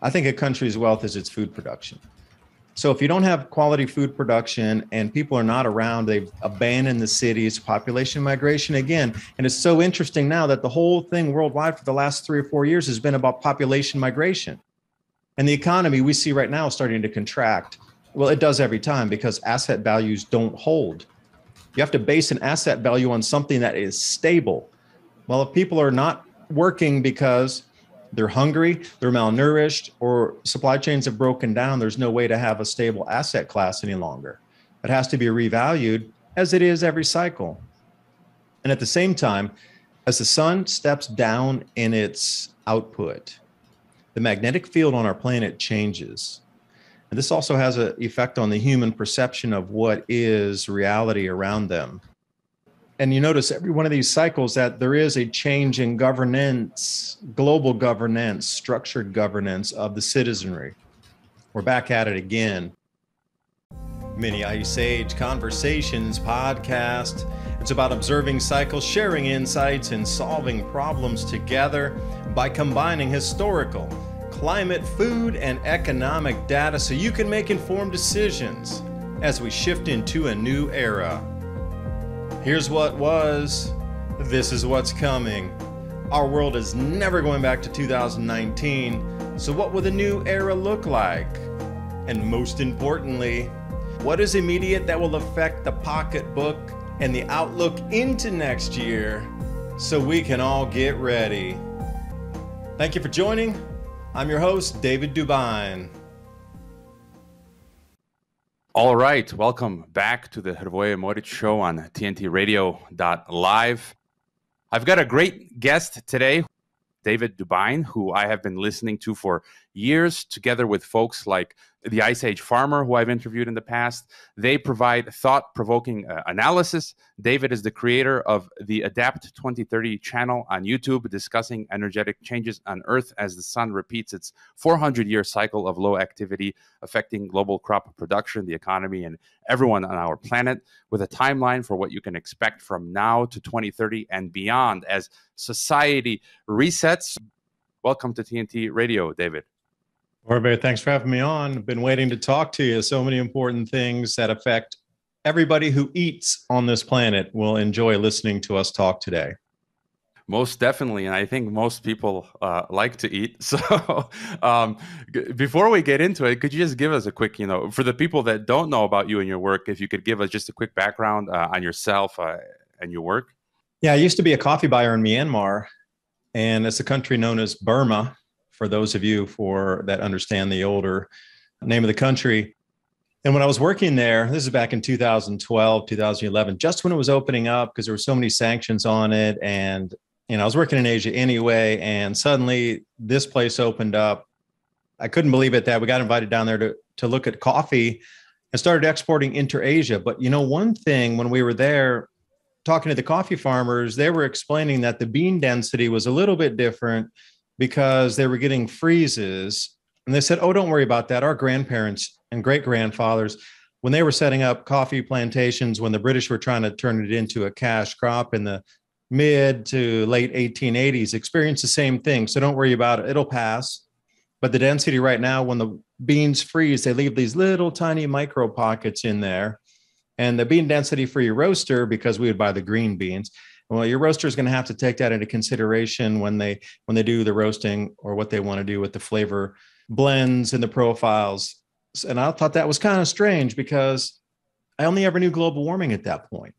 I think a country's wealth is its food production. So if you don't have quality food production and people are not around, they've abandoned the cities, population migration again. And it's so interesting now that the whole thing worldwide for the last 3 or 4 years has been about population migration. And the economy we see right now is starting to contract. Well, it does every time because asset values don't hold. You have to base an asset value on something that is stable. Well, if people are not working because they're hungry, they're malnourished, or supply chains have broken down, there's no way to have a stable asset class any longer. It has to be revalued as it is every cycle. And at the same time, as the sun steps down in its output, the magnetic field on our planet changes. And this also has an effect on the human perception of what is reality around them. And you notice every one of these cycles that there is a change in governance, global governance, structured governance of the citizenry. We're back at it again. Mini Ice Age Conversations podcast. It's about observing cycles, sharing insights, and solving problems together by combining historical, climate, food, and economic data so you can make informed decisions as we shift into a new era. Here's what was, this is what's coming. Our world is never going back to 2019, so what will the new era look like? And most importantly, what is immediate that will affect the pocketbook and the outlook into next year so we can all get ready? Thank you for joining. I'm your host, David Dubine. All right, welcome back to the Hrvoje Morić Show on TNTRadio.live. I've got a great guest today, David Dubine, who I have been listening to for years, together with folks like the Ice Age Farmer, who I've interviewed in the past. They provide thought-provoking analysis. David is the creator of the Adapt 2030 channel on YouTube, discussing energetic changes on Earth as the sun repeats its 400-year cycle of low activity, affecting global crop production, the economy, and everyone on our planet, with a timeline for what you can expect from now to 2030 and beyond as society resets. Welcome to TNT Radio, David. Hrvoje, thanks for having me on. I've been waiting to talk to you. So many important things that affect everybody who eats on this planet will enjoy listening to us talk today. Most definitely. And I think most people like to eat. So before we get into it, could you just give us a quick, for the people that don't know about you and your work, if you could give us just a quick background on yourself and your work? Yeah, I used to be a coffee buyer in Myanmar, and it's a country known as Burma, for those of you that understand the older name of the country. And when I was working there, this is back in 2012, 2011, just when it was opening up, because there were so many sanctions on it. And, I was working in Asia anyway, and suddenly this place opened up. I couldn't believe it that we got invited down there to look at coffee and started exporting inter-Asia. But, one thing when we were there talking to the coffee farmers, they were explaining that the bean density was a little bit different because they were getting freezes. And they said, oh, don't worry about that. Our grandparents and great-grandfathers, when they were setting up coffee plantations, when the British were trying to turn it into a cash crop in the mid to late 1880s, experienced the same thing. So don't worry about it. It'll pass. But the density right now, when the beans freeze, they leave these little tiny micro pockets in there. And the bean density for your roaster, because we would buy the green beans, well, your roaster is going to have to take that into consideration when they do the roasting or what they want to do with the flavor blends and the profiles. And I thought that was kind of strange because I only ever knew global warming at that point.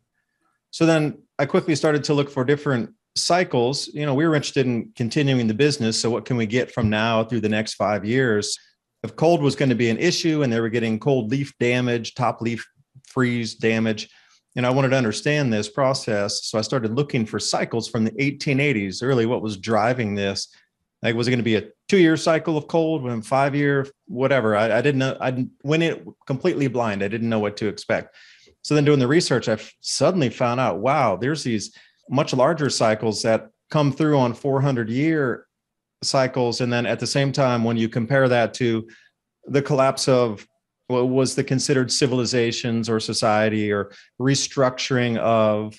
So then I quickly started to look for different cycles. We were interested in continuing the business. So what can we get from now through the next 5 years? If cold was going to be an issue and they were getting cold leaf damage, top leaf freeze damage, I wanted to understand this process. So I started looking for cycles from the 1880s, really what was driving this. Like, was it going to be a 2-year cycle of cold, 5-year, whatever? I didn't know. I went in completely blind. I didn't know what to expect. So then doing the research, I suddenly found out, wow, there's these much larger cycles that come through on 400-year cycles. And then at the same time, when you compare that to the collapse of what was the considered civilizations or society or restructuring of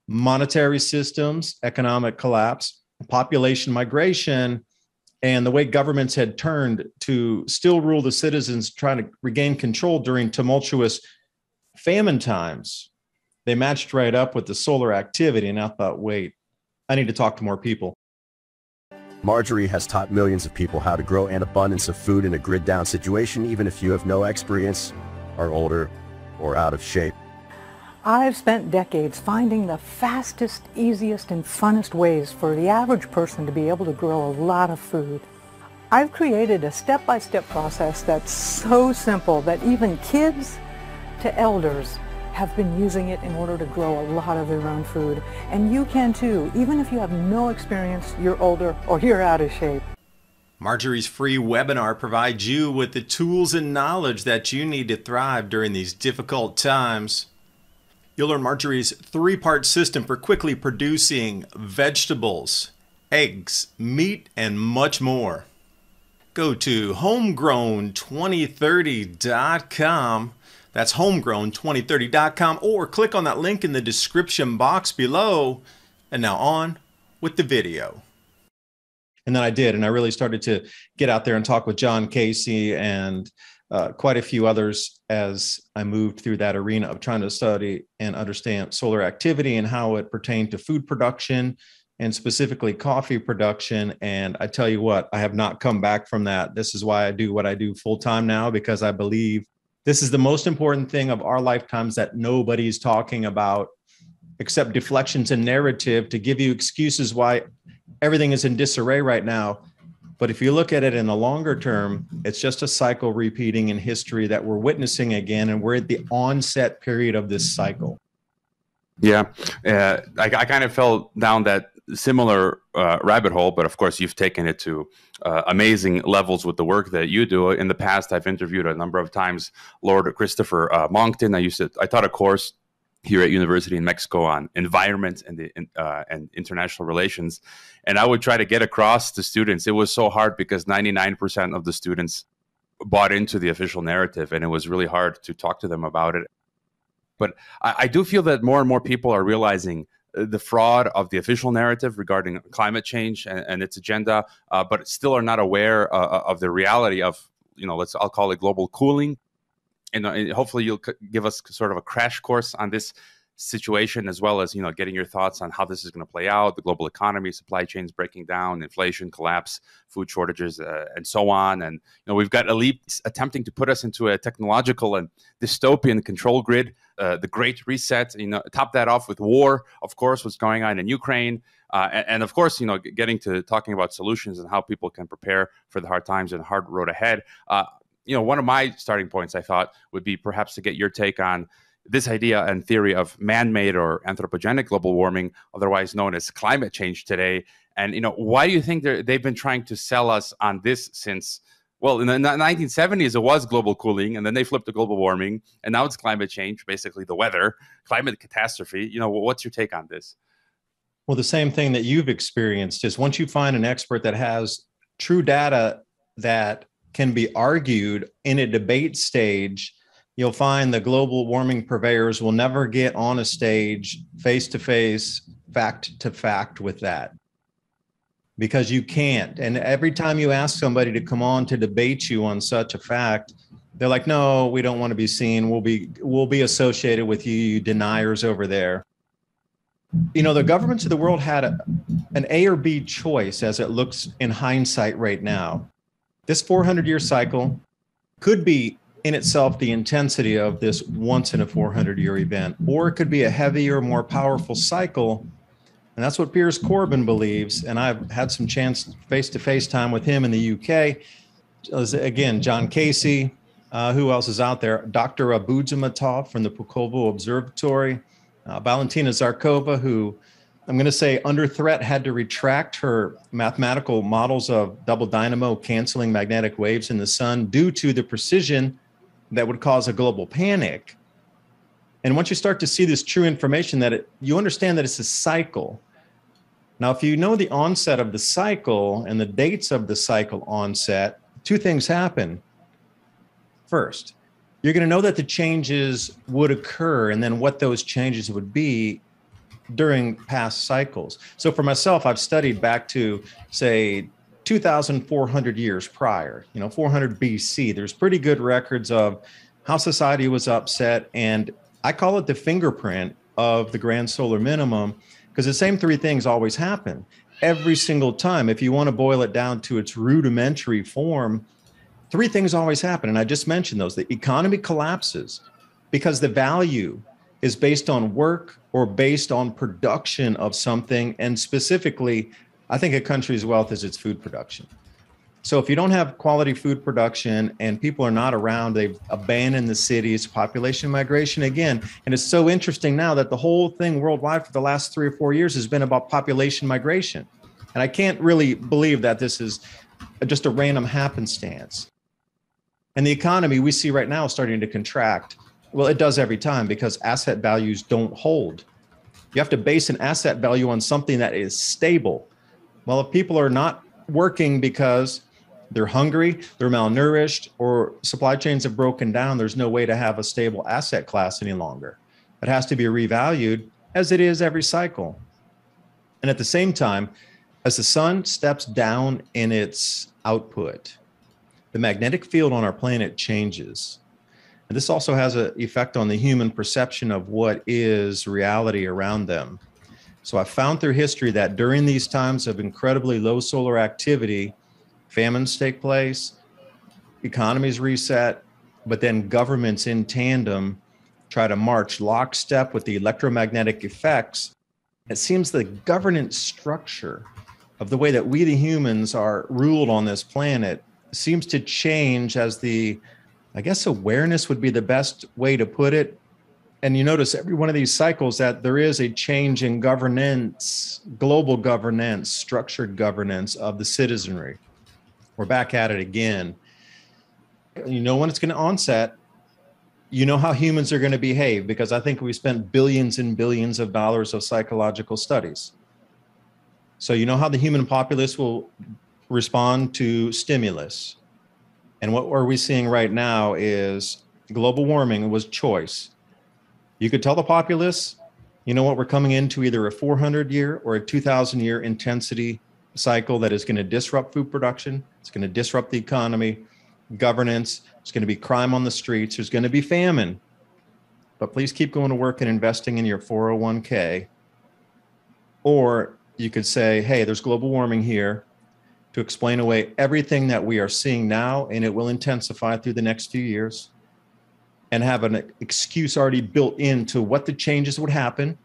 monetary systems, economic collapse, population migration, and the way governments had turned to still rule the citizens, trying to regain control during tumultuous famine times, they matched right up with the solar activity. And I thought, wait, I need to talk to more people. Marjorie has taught millions of people how to grow an abundance of food in a grid-down situation, even if you have no experience, are older, or out of shape. I've spent decades finding the fastest, easiest, and funnest ways for the average person to be able to grow a lot of food. I've created a step-by-step process that's so simple that even kids to elders have been using it in order to grow a lot of their own food. And you can too, even if you have no experience, you're older, or you're out of shape. Marjorie's free webinar provides you with the tools and knowledge that you need to thrive during these difficult times. You'll learn Marjorie's 3-part system for quickly producing vegetables, eggs, meat, and much more. Go to homegrown2030.com. That's homegrown2030.com, or click on that link in the description box below. And now on with the video. And then I did, and I really started to get out there and talk with John Casey and quite a few others as I moved through that arena of trying to study and understand solar activity and how it pertained to food production and specifically coffee production. And I tell you what, I have not come back from that. This is why I do what I do full time now, because I believe this is the most important thing of our lifetimes that nobody's talking about except deflections and narrative to give you excuses why everything is in disarray right now. But if you look at it in the longer term, it's just a cycle repeating in history that we're witnessing again, and we're at the onset period of this cycle. Yeah, I kind of fell down that similar rabbit hole, but of course you've taken it to amazing levels with the work that you do. In the past, I've interviewed a number of times Lord Christopher Monckton. I taught a course here at University in Mexico on environment and international relations, and I would try to get across to students. It was so hard because 99% of the students bought into the official narrative, and it was really hard to talk to them about it. But I do feel that more and more people are realizing the fraud of the official narrative regarding climate change and its agenda, but still are not aware of the reality of, I'll call it global cooling. And hopefully you'll give us sort of a crash course on this situation, as well as, getting your thoughts on how this is going to play out, the global economy, supply chains breaking down, inflation, collapse, food shortages, and so on. And, we've got elites attempting to put us into a technological and dystopian control grid, the Great Reset, top that off with war, of course, what's going on in Ukraine. And of course, getting to talking about solutions and how people can prepare for the hard times and hard road ahead. One of my starting points, I thought, would be perhaps to get your take on this idea and theory of man-made or anthropogenic global warming, otherwise known as climate change today. And, why do you think they've been trying to sell us on this since, well, in the 1970s, it was global cooling, and then they flipped to global warming, and now it's climate change, basically the weather, climate catastrophe. What's your take on this? Well, the same thing that you've experienced is once you find an expert that has true data that can be argued in a debate stage, you'll find the global warming purveyors will never get on a stage face-to-face, fact-to-fact with that, because you can't. And every time you ask somebody to come on to debate you on such a fact, they're like, no, we don't want to be seen. We'll be associated with you deniers over there. The governments of the world had an A or B choice as it looks in hindsight right now. This 400-year cycle could be in itself the intensity of this once in a 400-year event, or it could be a heavier, more powerful cycle. And that's what Piers Corbyn believes. And I've had some chance face-to-face time with him in the UK. Again, John Casey, who else is out there? Dr. Abudzhamatov from the Pulkovo Observatory, Valentina Zarkova, who I'm going to say under threat had to retract her mathematical models of double dynamo canceling magnetic waves in the sun due to the precision that would cause a global panic. And once you start to see this true information, you understand that it's a cycle. Now, if you know the onset of the cycle and the dates of the cycle onset, two things happen. First, you're going to know that the changes would occur and then what those changes would be during past cycles. So for myself, I've studied back to, say, 2,400 years prior, 400 BC. There's pretty good records of how society was upset. And I call it the fingerprint of the grand solar minimum, because the same three things always happen every single time. If you want to boil it down to its rudimentary form, three things always happen. And I just mentioned those. The economy collapses because the value is based on work or based on production of something. And specifically, I think a country's wealth is its food production. So if you don't have quality food production and people are not around, they've abandoned the cities, population migration again. And it's so interesting now that the whole thing worldwide for the last 3 or 4 years has been about population migration. And I can't really believe that this is just a random happenstance. And the economy we see right now is starting to contract. Well, it does every time because asset values don't hold. You have to base an asset value on something that is stable. Well, if people are not working because they're hungry, they're malnourished, or supply chains have broken down, there's no way to have a stable asset class any longer. It has to be revalued as it is every cycle. And at the same time, as the sun steps down in its output, the magnetic field on our planet changes. And this also has an effect on the human perception of what is reality around them. So I found through history that during these times of incredibly low solar activity, famines take place, economies reset, but then governments in tandem try to march lockstep with the electromagnetic effects. It seems the governance structure of the way that we, the humans, are ruled on this planet seems to change as awareness would be the best way to put it. And you notice every one of these cycles that there is a change in governance, global governance, structured governance of the citizenry. We're back at it again. You know when it's going to onset. You know how humans are going to behave, because I think we spent billions and billions of dollars of psychological studies. So you know how the human populace will respond to stimulus. And what are we seeing right now is global warming was choice. You could tell the populace, you know what, we're coming into either a 400-year or a 2,000-year intensity cycle that is going to disrupt food production. It's going to disrupt the economy, governance. It's going to be crime on the streets. There's going to be famine. But please keep going to work and investing in your 401k. Or you could say, hey, there's global warming here, to explain away everything that we are seeing now, and it will intensify through the next few years, and have an excuse already built into what the changes would happen.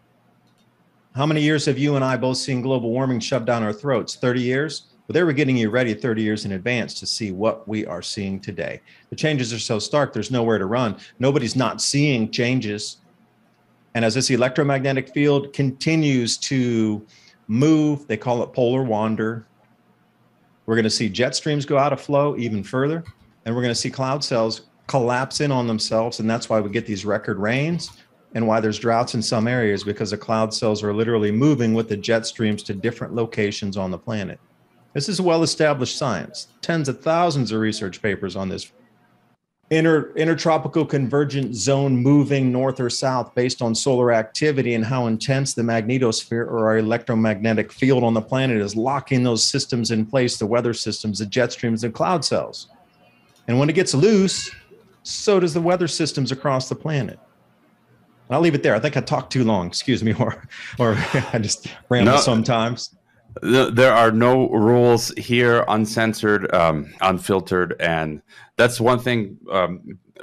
How many years have you and I both seen global warming shoved down our throats? 30 years? Well, they were getting you ready 30 years in advance to see what we are seeing today. The changes are so stark, there's nowhere to run. Nobody's not seeing changes. And as this electromagnetic field continues to move, they call it polar wander, we're going to see jet streams go out of flow even further, and we're going to see cloud cells collapse in on themselves. And that's why we get these record rains and why there's droughts in some areas, because the cloud cells are literally moving with the jet streams to different locations on the planet. This is well-established science. Tens of thousands of research papers on this. Intertropical convergent zone moving north or south based on solar activity and how intense the magnetosphere, or our electromagnetic field on the planet, is locking those systems in place, the weather systems, the jet streams, and cloud cells. And when it gets loose, so does the weather systems across the planet. And I'll leave it there. I think I talked too long, excuse me, or I just ramble sometimes. There are no rules here, uncensored, unfiltered. And that's one thing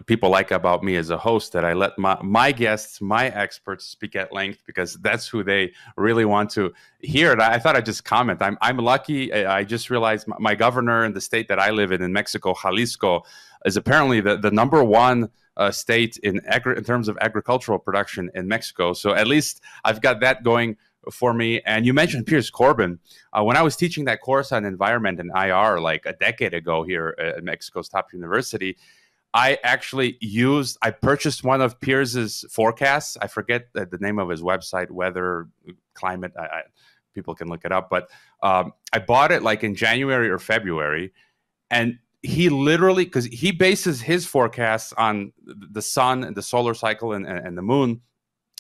people like about me as a host, that I let my guests, my experts speak at length, because that's who they really want to hear it. I thought I'd just comment. I'm lucky. I just realized my governor in the state that I live in Mexico, Jalisco, is apparently the number one state in terms of agricultural production in Mexico. So at least I've got that going for me. And you mentioned Piers Corbin. When I was teaching that course on environment and IR like a decade ago here at Mexico's top university, I purchased one of Piers's forecasts. I forget the name of his website, weather, climate. People can look it up. But I bought it like in January or February. And he literally, because he bases his forecasts on the sun and the solar cycle and the moon.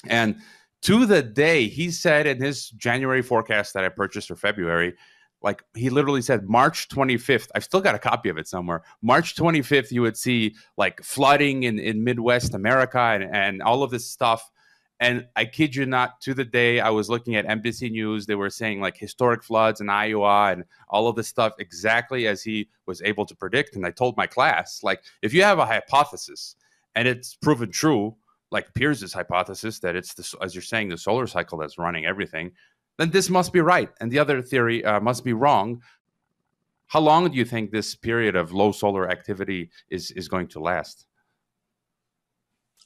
And to the day, he said in his January forecast that I purchased, or February, Like he literally said March 25th. I've still got a copy of it somewhere. March 25th, you would see like flooding in Midwest America and all of this stuff. And I kid you not, to the day I was looking at NBC News, they were saying like historic floods in Iowa and all of this stuff exactly as he was able to predict. And I told my class, like, if you have a hypothesis and it's proven true, like Pierce's hypothesis that it's, as you're saying, the solar cycle that's running everything, then this must be right. And the other theory must be wrong. How long do you think this period of low solar activity is going to last?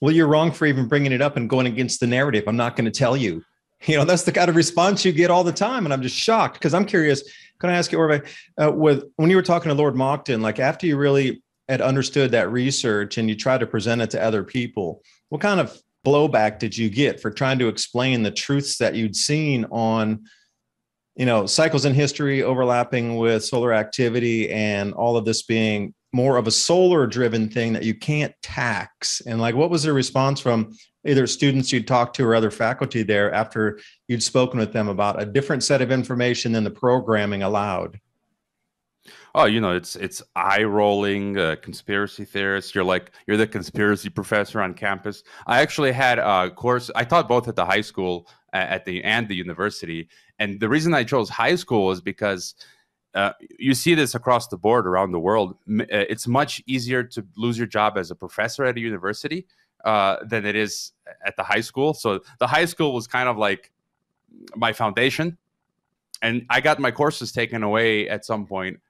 Well, you're wrong for even bringing it up and going against the narrative. I'm not going to tell you. That's the kind of response you get all the time. And I'm just shocked because I'm curious. Can I ask you, Orve, when you were talking to Lord Monckton, like after you really had understood that research and you tried to present it to other people, what kind of blowback did you get for trying to explain the truths that you'd seen on, cycles in history overlapping with solar activity and all of this being more of a solar driven thing that you can't tax? And like, what was the response from either students you'd talked to or other faculty there after you'd spoken with them about a different set of information than the programming allowed? Oh, it's eye rolling, conspiracy theorists. You're the conspiracy professor on campus. I actually had a course. I taught both at the high school and the university. And the reason I chose high school is because you see this across the board around the world. It's much easier to lose your job as a professor at a university than it is at the high school. So the high school was kind of like my foundation. And I got my courses taken away at some point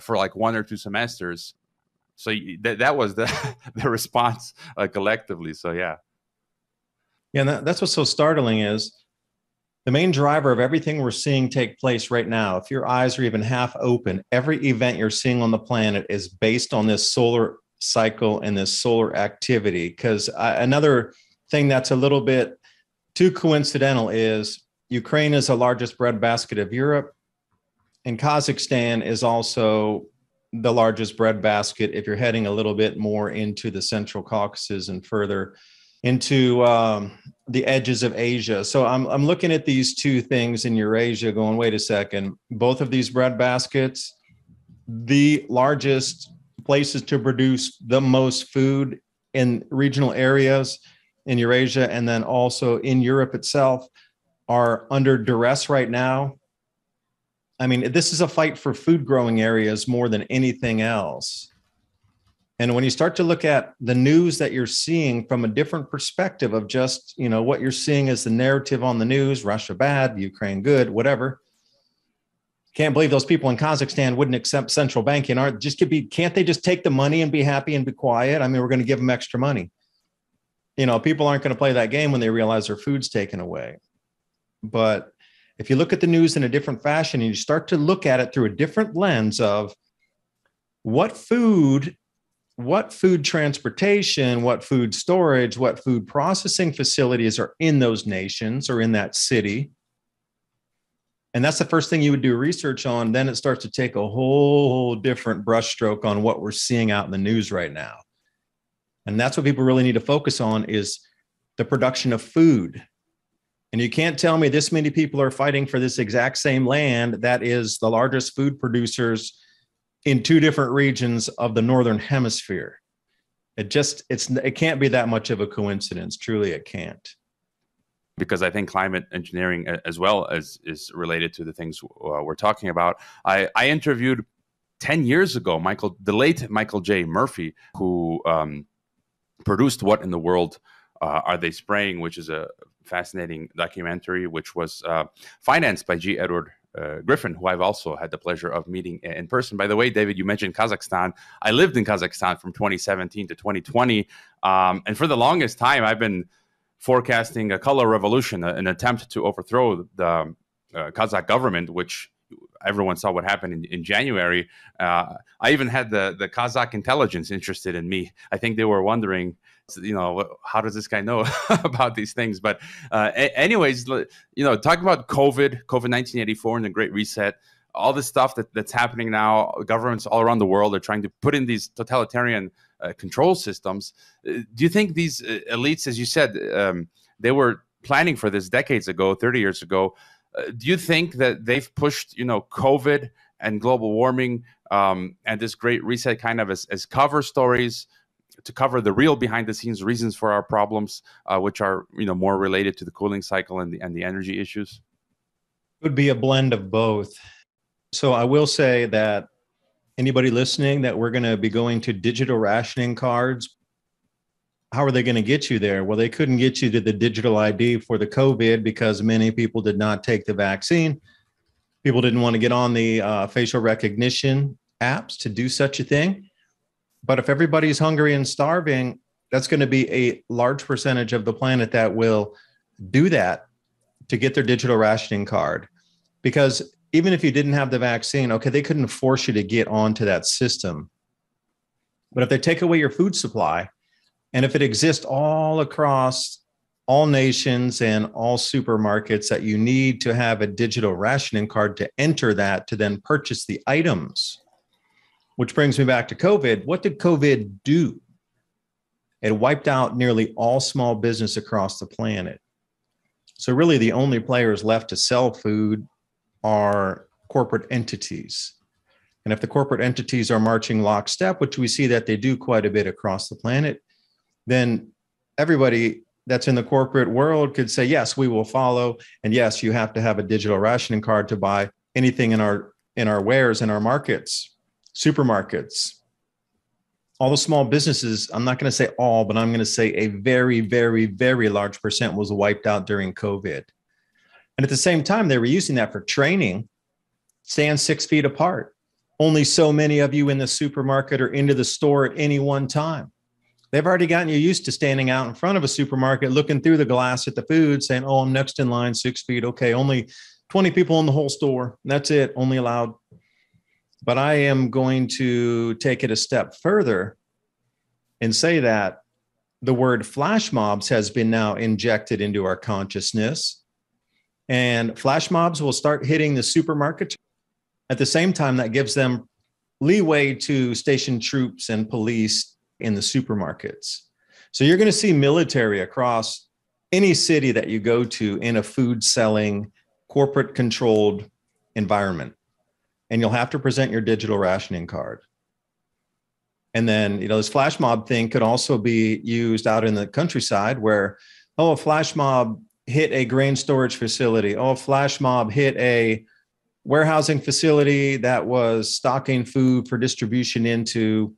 for like 1 or 2 semesters. So that was the response collectively. So, yeah. Yeah, and that's what's so startling is the main driver of everything we're seeing take place right now. If your eyes are even half open, every event you're seeing on the planet is based on this solar cycle and this solar activity. Because another thing that's a little bit too coincidental is Ukraine is the largest breadbasket of Europe, and Kazakhstan is also the largest breadbasket if you're heading a little bit more into the Central Caucasus and further into the edges of Asia. So I'm looking at these two things in Eurasia going, wait a second, both of these breadbaskets, the largest places to produce the most food in regional areas in Eurasia and then also in Europe itself are under duress right now. I mean, this is a fight for food growing areas more than anything else. And when you start to look at the news that you're seeing from a different perspective of just, what you're seeing as the narrative on the news, Russia bad, Ukraine good, whatever. Can't believe those people in Kazakhstan wouldn't accept central banking. Can't they just take the money and be happy and be quiet? I mean, we're going to give them extra money. People aren't going to play that game when they realize their food's taken away. But if you look at the news in a different fashion and you start to look at it through a different lens of what food transportation, what food storage, what food processing facilities are in those nations or in that city, and that's the first thing you would do research on, then it starts to take a whole different brushstroke on what we're seeing out in the news right now. And that's what people really need to focus on is the production of food. And you can't tell me this many people are fighting for this exact same land that is the largest food producers in 2 different regions of the Northern Hemisphere. It can't be that much of a coincidence. Truly, it can't. Because I think climate engineering as well is related to the things we're talking about. I interviewed 10 years ago, the late Michael J. Murphy, who produced What in the World Are They Spraying, which is a fascinating documentary, which was financed by G. Edward Griffin, who I've also had the pleasure of meeting in person. By the way, David, you mentioned Kazakhstan. I lived in Kazakhstan from 2017 to 2020. And for the longest time, I've been forecasting a color revolution, an attempt to overthrow the Kazakh government, which everyone saw what happened in January. I even had the Kazakh intelligence interested in me. I think they were wondering, how does this guy know about these things? But anyways, talking about COVID 1984 and the Great Reset, all this stuff that's happening now, governments all around the world are trying to put in these totalitarian control systems. Do you think these elites, as you said, they were planning for this decades ago, 30 years ago? Do you think that they've pushed, COVID and global warming and this great reset kind of as cover stories to cover the real behind the scenes reasons for our problems, which are, more related to the cooling cycle and the energy issues? It would be a blend of both. So I will say that anybody listening, that we're going to be going to digital rationing cards. How are they going to get you there? Well, they couldn't get you to the digital ID for the COVID because many people did not take the vaccine. People didn't want to get on the facial recognition apps to do such a thing. But if everybody's hungry and starving, that's going to be a large percentage of the planet that will do that to get their digital rationing card. Because even if you didn't have the vaccine, okay, they couldn't force you to get onto that system. But if they take away your food supply, and if it exists all across all nations and all supermarkets that you need to have a digital rationing card to enter that, to then purchase the items, which brings me back to COVID. What did COVID do? It wiped out nearly all small business across the planet. So really the only players left to sell food are corporate entities. And if the corporate entities are marching lockstep, which we see that they do quite a bit across the planet, then everybody that's in the corporate world could say, yes, we will follow. And yes, you have to have a digital rationing card to buy anything in our wares, in our markets, supermarkets. All the small businesses, I'm not going to say all, but I'm going to say a very, very, very large percent was wiped out during COVID. And at the same time, they were using that for training. Stand 6 feet apart. Only so many of you in the supermarket or into the store at any one time. They've already gotten you used to standing out in front of a supermarket, looking through the glass at the food, saying, oh, I'm next in line, 6 feet. Okay, only 20 people in the whole store. That's it, only allowed. But I am going to take it a step further and say that the word flash mobs has been now injected into our consciousness. And flash mobs will start hitting the supermarkets. At the same time, that gives them leeway to station troops and police in the supermarkets. So you're going to see military across any city that you go to in a food selling, corporate controlled environment. And you'll have to present your digital rationing card. And then, this flash mob thing could also be used out in the countryside where, a flash mob hit a grain storage facility. A flash mob hit a warehousing facility that was stocking food for distribution into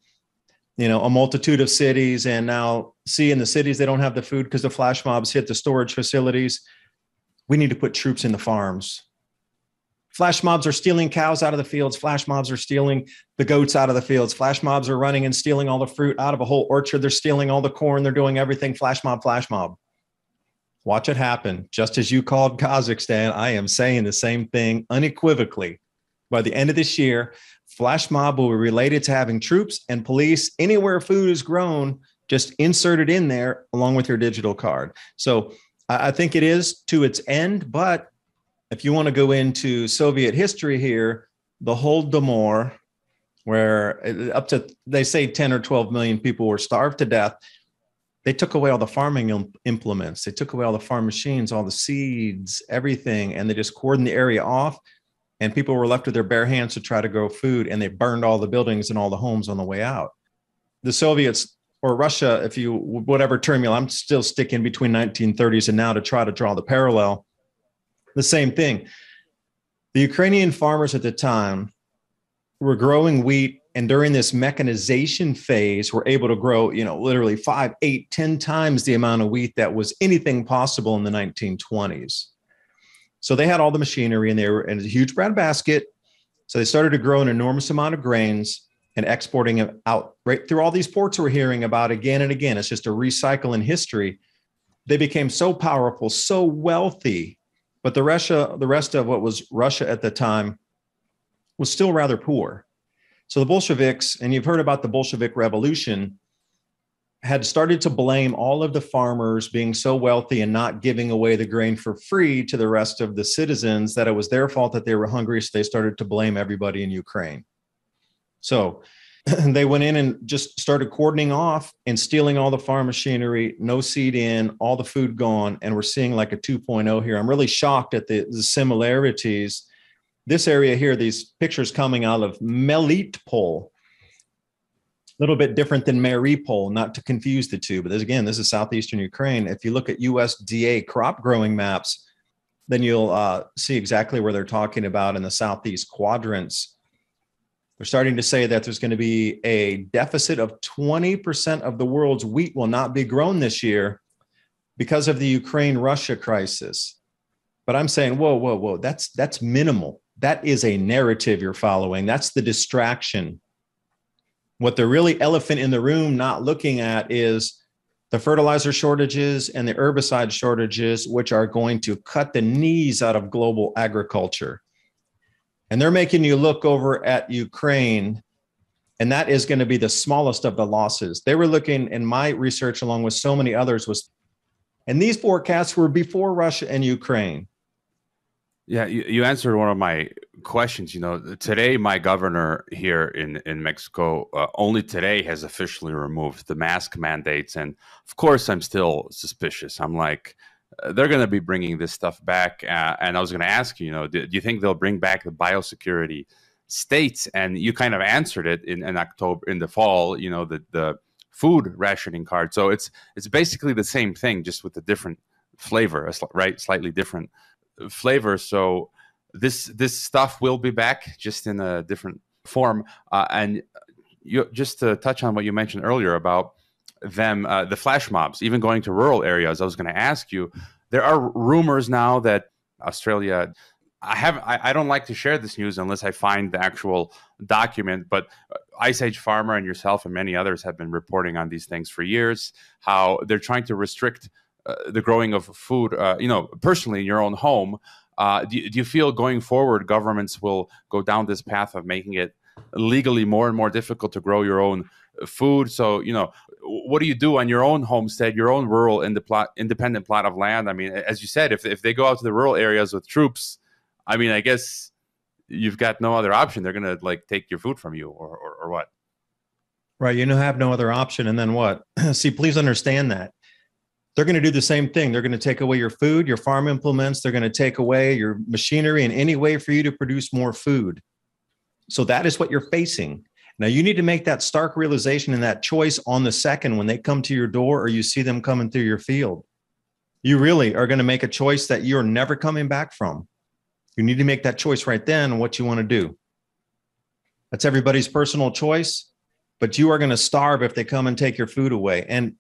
a multitude of cities. And now see, in the cities, they don't have the food because the flash mobs hit the storage facilities. We need to put troops in the farms. Flash mobs are stealing cows out of the fields. Flash mobs are stealing the goats out of the fields. Flash mobs are running and stealing all the fruit out of a whole orchard. They're stealing all the corn. They're doing everything. Flash mob, flash mob. Watch it happen. Just as you called Kazakhstan, I am saying the same thing unequivocally. By the end of this year, flash mob will be related to having troops and police anywhere food is grown, just insert it in there along with your digital card. So I think it is to its end, but if you want to go into Soviet history here, the Holodomor, where up to, they say 10 or 12 million people were starved to death, they took away all the farming implements. They took away all the farm machines, all the seeds, everything, and they just cordoned the area off. And people were left with their bare hands to try to grow food, and they burned all the buildings and all the homes on the way out. The Soviets, or Russia, if you, whatever term I'm still sticking between 1930s and now to try to draw the parallel. The same thing. The Ukrainian farmers at the time were growing wheat, and during this mechanization phase, were able to grow, literally 5, 8, 10 times the amount of wheat that was anything possible in the 1920s. So they had all the machinery, and they were in a huge breadbasket. So they started to grow an enormous amount of grains and exporting it out right through all these ports we're hearing about again and again. It's just a recycle in history. They became so powerful, so wealthy. But the rest of what was Russia at the time was still rather poor. So the Bolsheviks, and you've heard about the Bolshevik Revolution, had started to blame all of the farmers being so wealthy and not giving away the grain for free to the rest of the citizens, that it was their fault that they were hungry. So they started to blame everybody in Ukraine. So They went in and just started cordoning off and stealing all the farm machinery, no seed in, all the food gone. And we're seeing like a 2.0 here. I'm really shocked at the similarities. This area here, these pictures coming out of Melitopol, a little bit different than Mariupol, not to confuse the two. But this is southeastern Ukraine. If you look at USDA crop growing maps, then you'll see exactly where they're talking about in the southeast quadrants. They're starting to say that there's going to be a deficit of 20% of the world's wheat will not be grown this year because of the Ukraine-Russia crisis. But I'm saying, whoa, that's minimal. That is a narrative you're following. That's the distraction. What the really elephant in the room not looking at is the fertilizer shortages and the herbicide shortages, which are going to cut the knees out of global agriculture. And they're making you look over at Ukraine, and that is going to be the smallest of the losses. They were looking, in my research, along with so many others, and these forecasts were before Russia and Ukraine. Yeah, you answered one of my questions. Today, my governor here in Mexico only today has officially removed the mask mandates. And of course, I'm still suspicious. I'm like, they're going to be bringing this stuff back. And I was going to ask you, do you think they'll bring back the biosecurity states? And you kind of answered it in October, in the fall, the food rationing card. So it's basically the same thing, just with a different flavor, right? Slightly different flavor. So this stuff will be back, just in a different form. And you, just to touch on what you mentioned earlier about them, the flash mobs, even going to rural areas, I was going to ask you, there are rumors now that Australia, I don't like to share this news unless I find the actual document, but Ice Age Farmer and yourself and many others have been reporting on these things for years, how they're trying to restrict the growing of food, personally in your own home. Do you feel going forward, governments will go down this path of making it legally more and more difficult to grow your own food? So, what do you do on your own homestead, your own rural independent plot of land? I mean, as you said, if they go out to the rural areas with troops, I mean, I guess you've got no other option. They're going to take your food from you or what? Right. Have no other option. And then what? See, please understand that. They're going to do the same thing. They're going to take away your food, your farm implements. They're going to take away your machinery in any way for you to produce more food. So that is what you're facing. Now, you need to make that stark realization and that choice on the second when they come to your door or you see them coming through your field. You really are going to make a choice that you're never coming back from. You need to make that choice right then on what you want to do. That's everybody's personal choice, but you are going to starve if they come and take your food away. And,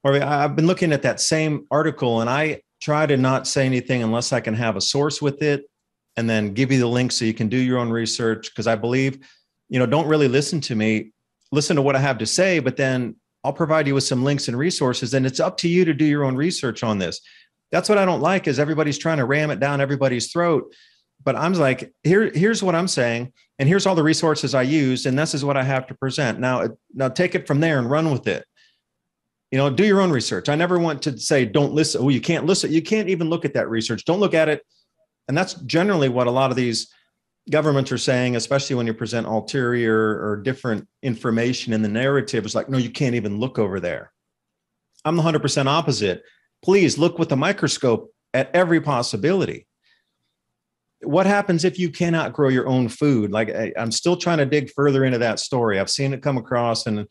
I've been looking at that same article, and I try to not say anything unless I can have a source with it and then give you the link so you can do your own research. Because I believe, don't really listen to me, listen to what I have to say, but then I'll provide you with some links and resources, and it's up to you to do your own research on this. That's what I don't like, is everybody's trying to ram it down everybody's throat. But I'm like, here's what I'm saying, and here's all the resources I used, and this is what I have to present. Now take it from there and run with it. Do your own research. I never want to say, don't listen. Oh, you can't listen. You can't even look at that research. Don't look at it. And that's generally what a lot of these governments are saying, especially when you present ulterior or different information in the narrative. It's like, no, you can't even look over there. I'm the 100% opposite. Please look with a microscope at every possibility. What happens if you cannot grow your own food? Like, I'm still trying to dig further into that story. I've seen it come across, and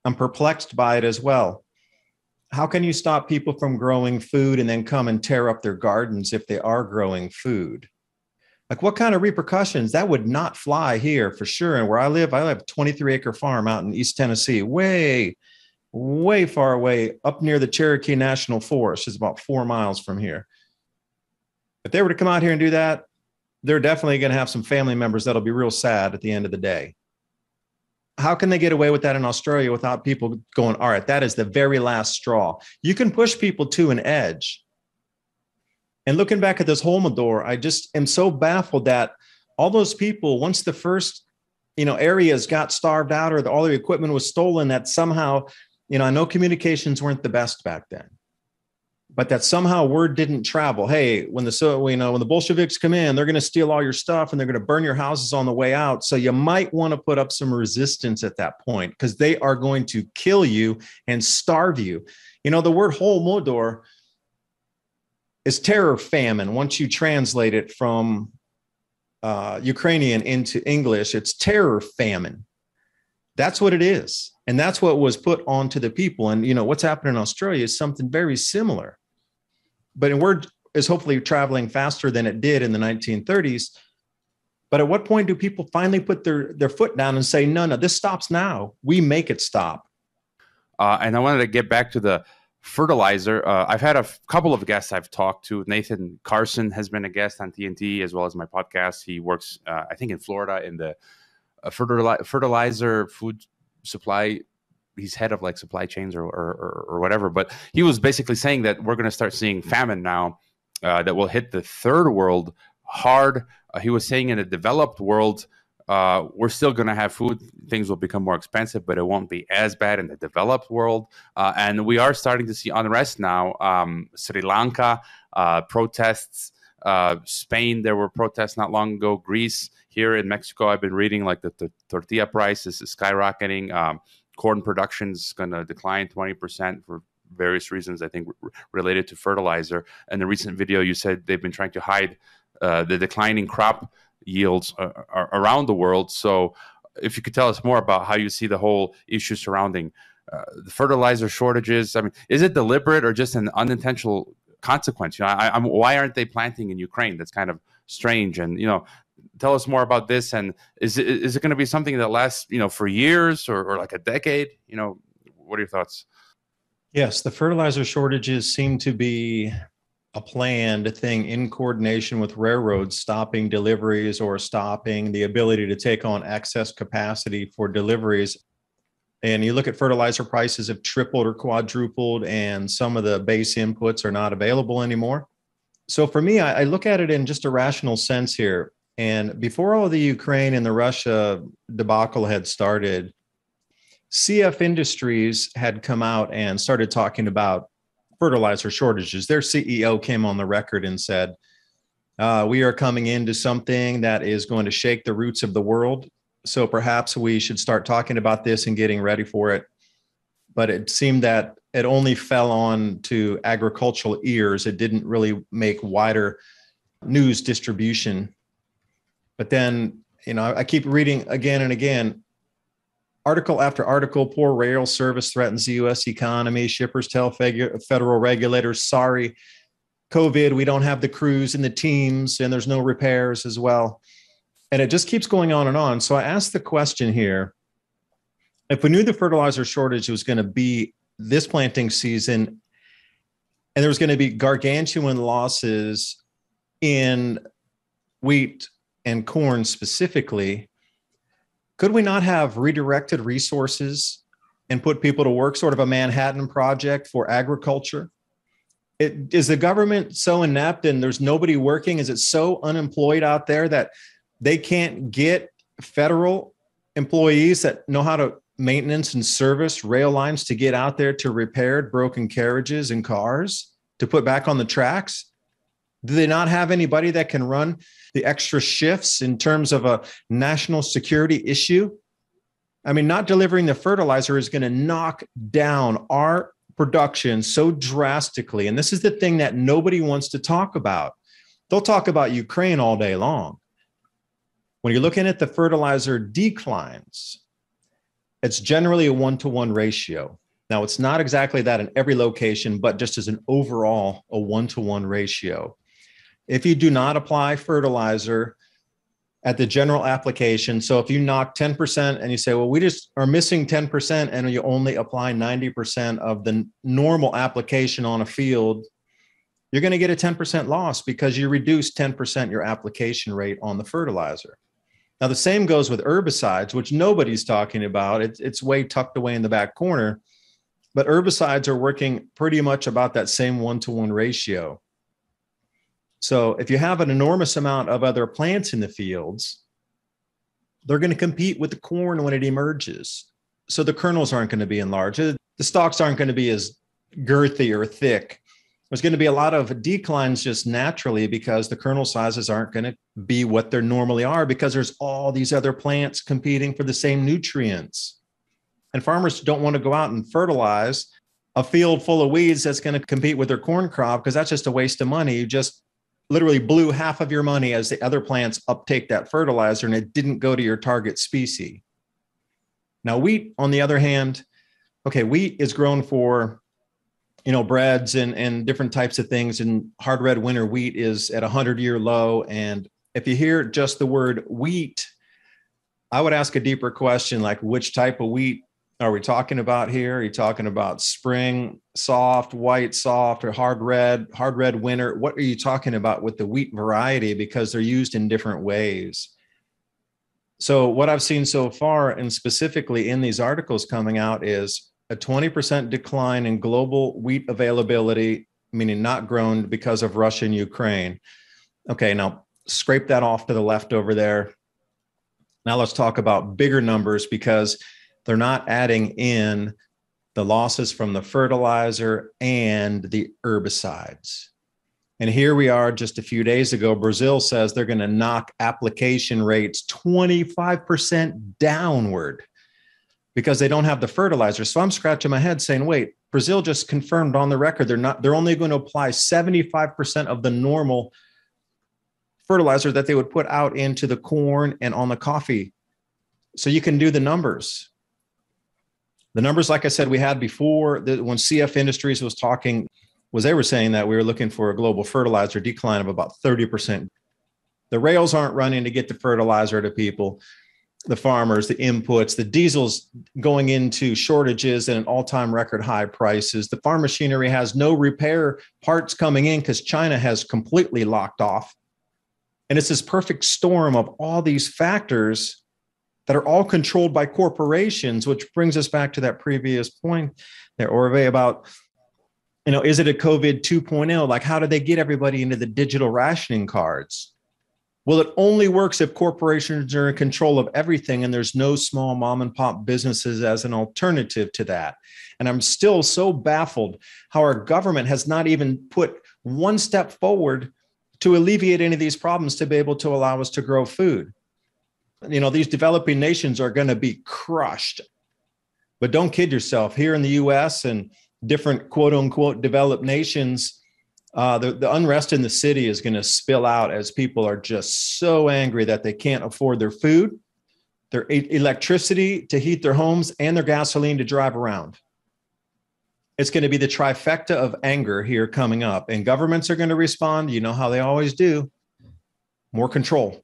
I'm perplexed by it as well. How can you stop people from growing food and then come and tear up their gardens if they are growing food? Like, what kind of repercussions? That would not fly here for sure. And where I live a 23-acre farm out in East Tennessee, way, way far away, up near the Cherokee National Forest. It's about 4 miles from here. If they were to come out here and do that, they're definitely going to have some family members that'll be real sad at the end of the day. How can they get away with that in Australia without people going, all right, that is the very last straw? You can push people to an edge. And looking back at this Holmidor, I just am so baffled that all those people, once the first, areas got starved out or all their equipment was stolen, that somehow, I know communications weren't the best back then. but that somehow word didn't travel. Hey, when the Bolsheviks come in, they're going to steal all your stuff and they're going to burn your houses on the way out. So you might want to put up some resistance at that point because they are going to kill you and starve you. The word Holodomor is terror famine. Once you translate it from Ukrainian into English, it's terror famine. That's what it is. And that's what was put onto the people. And, what's happening in Australia is something very similar. But word is hopefully traveling faster than it did in the 1930s. But at what point do people finally put their foot down and say, no, this stops now. We make it stop. And I wanted to get back to the fertilizer. I've had a couple of guests I've talked to. Nathan Carson has been a guest on TNT as well as my podcast. He works, I think, in Florida in the fertilizer food supply. He's head of like supply chains or whatever. But he was basically saying that we're going to start seeing famine now that will hit the third world hard. He was saying in a developed world, we're still going to have food. Things will become more expensive, but it won't be as bad in the developed world. And we are starting to see unrest now. Sri Lanka, protests. Spain, there were protests not long ago. Greece, here in Mexico, I've been reading like the tortilla price is skyrocketing. Corn production is going to decline 20% for various reasons, I think, related to fertilizer. And the recent video, you said they've been trying to hide the declining crop yields around the world. So if you could tell us more about how you see the whole issue surrounding the fertilizer shortages. I mean, is it deliberate or just an unintentional consequence? Why aren't they planting in Ukraine? That's kind of strange. And, tell us more about this. And is it going to be something that lasts, for years or like a decade? What are your thoughts? Yes, the fertilizer shortages seem to be a planned thing in coordination with railroads stopping deliveries or stopping the ability to take on excess capacity for deliveries. And you look at fertilizer prices have tripled or quadrupled, and some of the base inputs are not available anymore. So for me, I look at it in just a rational sense here. And before all the Ukraine and the Russia debacle had started, CF Industries had come out and started talking about fertilizer shortages. Their CEO came on the record and said, we are coming into something that is going to shake the roots of the world. So perhaps we should start talking about this and getting ready for it. But it seemed that it only fell on to agricultural ears. It didn't really make wider news distribution. But then, I keep reading again and again, article after article, poor rail service threatens the U.S. economy. Shippers tell federal regulators, sorry, COVID, we don't have the crews and the teams, and there's no repairs as well. And it just keeps going on and on. So I asked the question here, if we knew the fertilizer shortage was going to be this planting season, and there was going to be gargantuan losses in wheat and corn specifically, could we not have redirected resources and put people to work, sort of a Manhattan Project for agriculture? Is the government so inept and there's nobody working? Is it so unemployed out there that they can't get federal employees that know how to maintenance and service rail lines to get out there to repair broken carriages and cars to put back on the tracks? Do they not have anybody that can run the extra shifts in terms of a national security issue? I mean, not delivering the fertilizer is going to knock down our production so drastically. And this is the thing that nobody wants to talk about. They'll talk about Ukraine all day long. When you're looking at the fertilizer declines, it's generally a 1-to-1 ratio. Now, it's not exactly that in every location, but just as an overall, a 1-to-1 ratio. If you do not apply fertilizer at the general application, so if you knock 10% and you say, well, we just are missing 10% and you only apply 90% of the normal application on a field, you're going to get a 10% loss because you reduce 10% your application rate on the fertilizer. Now, the same goes with herbicides, which nobody's talking about. It's way tucked away in the back corner, but herbicides are working pretty much about that same 1-to-1 ratio. So if you have an enormous amount of other plants in the fields, they're going to compete with the corn when it emerges. So the kernels aren't going to be enlarged. The stalks aren't going to be as girthy or thick. There's going to be a lot of declines just naturally because the kernel sizes aren't going to be what they normally are because there's all these other plants competing for the same nutrients. And farmers don't want to go out and fertilize a field full of weeds that's going to compete with their corn crop because that's just a waste of money. You just literally blew half of your money as the other plants uptake that fertilizer and it didn't go to your target species. Now, wheat, on the other hand, okay, wheat is grown for, breads and different types of things. And hard red winter wheat is at a 100-year low. And if you hear just the word wheat, I would ask a deeper question, like which type of wheat are we talking about here? Are you talking about spring, soft, white, soft, or hard red winter? What are you talking about with the wheat variety? Because they're used in different ways. So what I've seen so far, and specifically in these articles coming out, is a 20% decline in global wheat availability, meaning not grown because of Russia and Ukraine. Okay, now scrape that off to the left over there. Now let's talk about bigger numbers because they're not adding in the losses from the fertilizer and the herbicides. And here we are just a few days ago, Brazil says they're going to knock application rates 25% downward because they don't have the fertilizer. So I'm scratching my head saying, wait, Brazil just confirmed on the record they're only going to apply 75% of the normal fertilizer that they would put out into the corn and on the coffee. So you can do the numbers. The numbers, like I said, we had before, when CF Industries was talking, they were saying that we were looking for a global fertilizer decline of about 30%. The rails aren't running to get the fertilizer to people, the farmers, the inputs, the diesel's going into shortages and all-time record high prices. The farm machinery has no repair parts coming in because China has completely locked off. And it's this perfect storm of all these factors that are all controlled by corporations, which brings us back to that previous point there, Orve, about, is it a COVID 2.0? Like, how do they get everybody into the digital rationing cards? Well, it only works if corporations are in control of everything and there's no small mom and pop businesses as an alternative to that. And I'm still so baffled how our government has not even put one step forward to alleviate any of these problems to be able to allow us to grow food. These developing nations are going to be crushed. But don't kid yourself. Here in the U.S. and different quote unquote developed nations, the unrest in the city is going to spill out as people are just so angry that they can't afford their food, their electricity to heat their homes, and their gasoline to drive around. It's going to be the trifecta of anger here coming up. And governments are going to respond, how they always do, more control.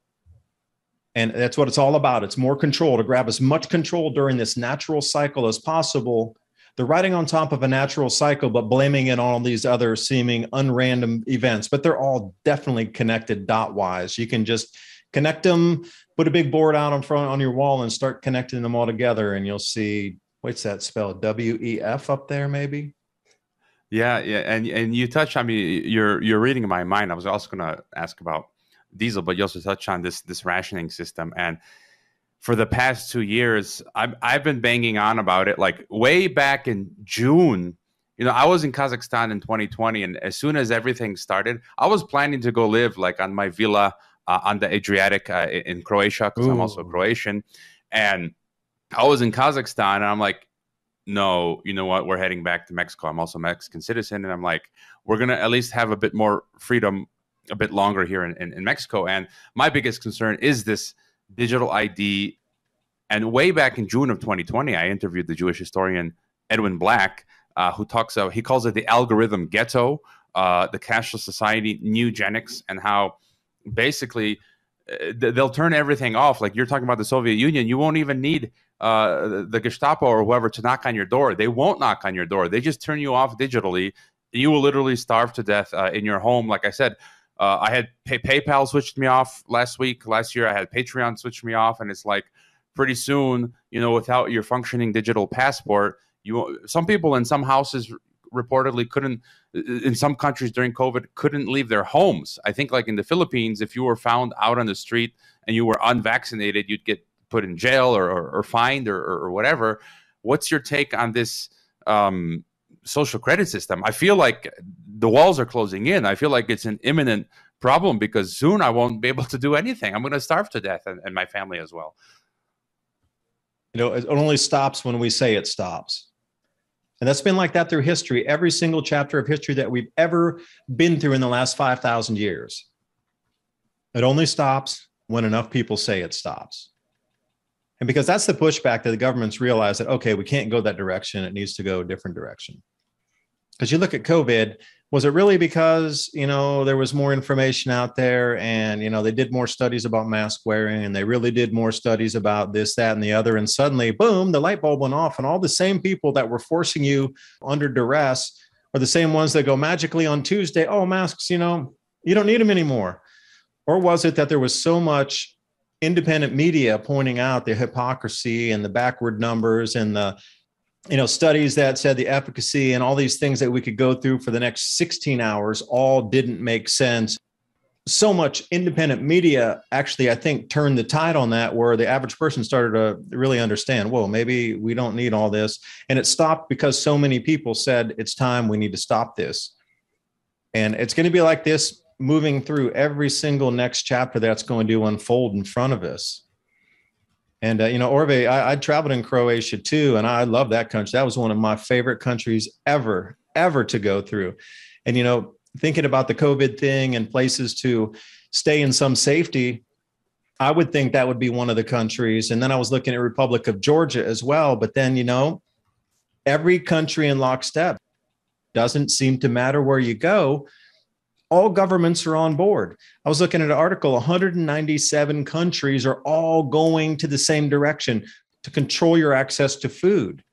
And that's what it's all about. It's more control, to grab as much control during this natural cycle as possible. They're riding on top of a natural cycle, but blaming it on all these other seeming unrandom events. But they're all definitely connected dot-wise. You can just connect them, put a big board out in front on your wall and start connecting them all together. And you'll see, what's that spelled? WEF up there, maybe? Yeah. And you touched on me, you're reading my mind. I was also going to ask about diesel, but you also touched on this rationing system. And for the past 2 years, I've been banging on about it. Like way back in June, I was in Kazakhstan in 2020, and as soon as everything started, I was planning to go live like on my villa on the Adriatic in Croatia, because I'm also Croatian. And I was in Kazakhstan, and I'm like, no, you know what? We're heading back to Mexico. I'm also a Mexican citizen, and I'm like, we're gonna at least have a bit more freedom a bit longer here in Mexico. And my biggest concern is this digital ID. And way back in June of 2020, I interviewed the Jewish historian Edwin Black, who he calls it the algorithm ghetto, the cashless society, eugenics, and how basically they'll turn everything off. Like you're talking about the Soviet Union, you won't even need the Gestapo or whoever to knock on your door. They won't knock on your door. They just turn you off digitally. You will literally starve to death in your home. Like I said, I had PayPal switched me off last year. I had Patreon switched me off. And it's like pretty soon, without your functioning digital passport, some people in some houses reportedly couldn't, in some countries during COVID, couldn't leave their homes. I think like in the Philippines, if you were found out on the street and you were unvaccinated, you'd get put in jail or fined or whatever. What's your take on this social credit system. I feel like the walls are closing in. I feel like it's an imminent problem because soon I won't be able to do anything. I'm going to starve to death, and my family as well. It only stops when we say it stops. And that's been like that through history. Every single chapter of history that we've ever been through in the last 5,000 years. It only stops when enough people say it stops. And because that's the pushback that the governments realize that, okay, we can't go that direction. It needs to go a different direction. Because you look at COVID, was it really because, there was more information out there and, they did more studies about mask wearing and they really did more studies about this, that, and the other. And suddenly, boom, the light bulb went off and all the same people that were forcing you under duress are the same ones that go magically on Tuesday, oh, masks, you don't need them anymore. Or was it that there was so much independent media pointing out the hypocrisy and the backward numbers and the studies that said the efficacy and all these things that we could go through for the next 16 hours all didn't make sense. So much independent media actually, I think, turned the tide on that, where the average person started to really understand, whoa, maybe we don't need all this. And it stopped because so many people said, it's time, we need to stop this. And it's going to be like this moving through every single next chapter that's going to unfold in front of us. And, Orve, I traveled in Croatia too, and I love that country. That was one of my favorite countries ever to go through. And, thinking about the COVID thing and places to stay in some safety, I would think that would be one of the countries. And then I was looking at Republic of Georgia as well. But then, every country in lockstep, doesn't seem to matter where you go. All governments are on board. I was looking at an article, 197 countries are all going to the same direction to control your access to food.